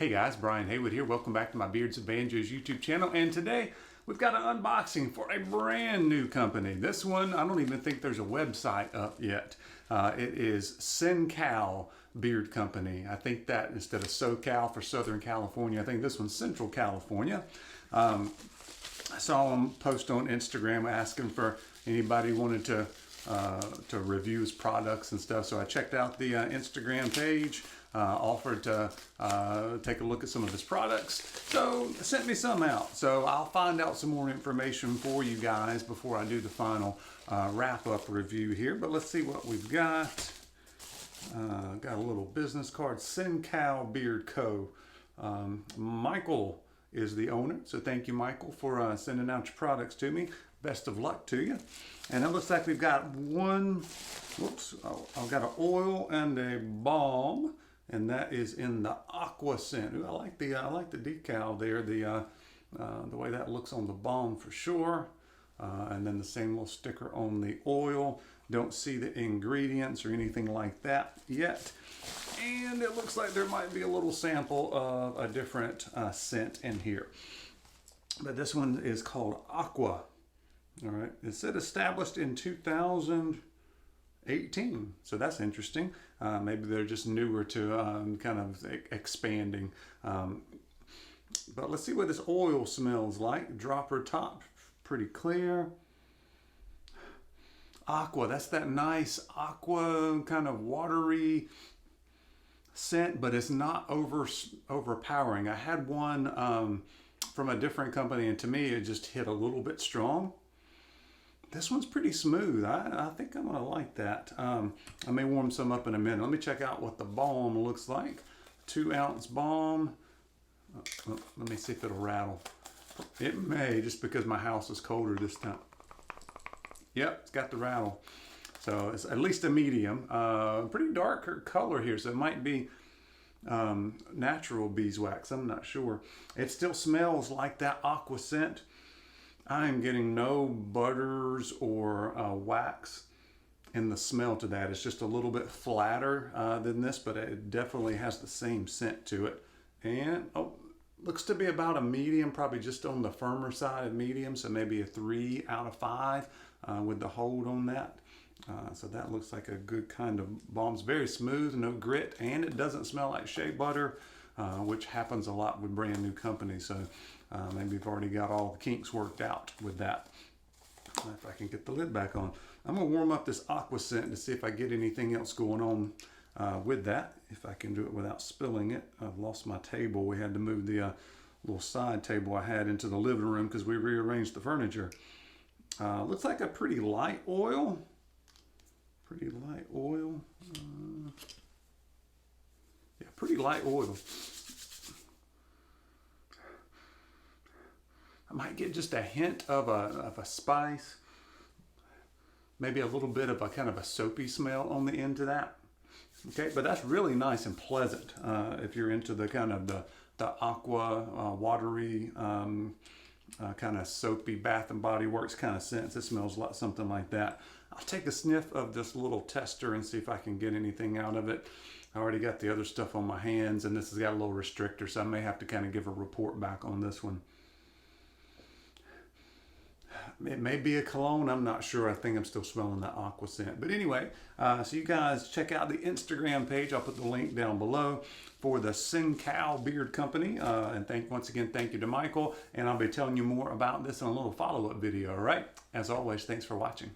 Hey guys, Brian Haywood here. Welcome back to my Beards and Banjos YouTube channel. And today we've got an unboxing for a brand new company. This one, I don't even think there's a website up yet. It is Cencal Beard Company. I think that instead of SoCal for Southern California, I think this one's Central California. I saw him post on Instagram asking for anybody wanted to review his products and stuff. So I checked out the Instagram page, offered to take a look at some of his products. So sent me some out. So I'll find out some more information for you guys before I do the final wrap-up review here. But let's see what we've got. Got a little business card, Cencal Beard Co. Michael is the owner. So thank you, Michael, for sending out your products to me. Best of luck to you. And it looks like we've got one, whoops, I've got an oil and a balm, and that is in the aqua scent. Ooh, I like the decal there, the way that looks on the balm for sure. And then the same little sticker on the oil. Don't see the ingredients or anything like that yet. And it looks like there might be a little sample of a different scent in here. But this one is called Aqua. All right, it said established in 2018, so that's interesting. Maybe they're just newer to kind of expanding. But let's see what this oil smells like. Dropper top, pretty clear. Aqua, that's that nice aqua kind of watery scent, but it's not overpowering. I had one from a different company, and to me it just hit a little bit strong. This one's pretty smooth. I think I'm gonna like that. I may warm some up in a minute. Let me check out what the balm looks like. 2-ounce balm. Let me see if it'll rattle. It may, just because my house is colder this time. Yep, it's got the rattle. So it's at least a medium. Pretty dark color here, so it might be natural beeswax. I'm not sure. It still smells like that aqua scent. I am getting no butters or wax in the smell to that. It's just a little bit flatter than this, but it definitely has the same scent to it. And looks to be about a medium, probably just on the firmer side of medium, so maybe a 3 out of 5 with the hold on that. So that looks like a good kind of balm. It's very smooth, no grit, and it doesn't smell like shea butter, which happens a lot with brand new companies. So maybe you've already got all the kinks worked out with that. If I can get the lid back on. I'm gonna warm up this aqua scent to see if I get anything else going on with that. If I can do it without spilling it. I've lost my table. We had to move the little side table I had into the living room because we rearranged the furniture. Looks like a pretty light oil. Pretty light oil. Yeah, pretty light oil. I might get just a hint of a spice, maybe a little bit of a kind of a soapy smell on the end of that. Okay, but that's really nice and pleasant if you're into the kind of the aqua, watery, kind of soapy Bath and Body Works kind of scents. It smells like something like that. I'll take a sniff of this little tester and see if I can get anything out of it. I already got the other stuff on my hands, and this has got a little restrictor, so I may have to kind of give a report back on this one. It may be a cologne, I'm not sure. I think I'm still smelling that aqua scent. But anyway, so you guys check out the Instagram page. I'll put the link down below for the Cencal Beard Company. And once again, thank you to Michael. And I'll be telling you more about this in a little follow-up video, all right? As always, thanks for watching.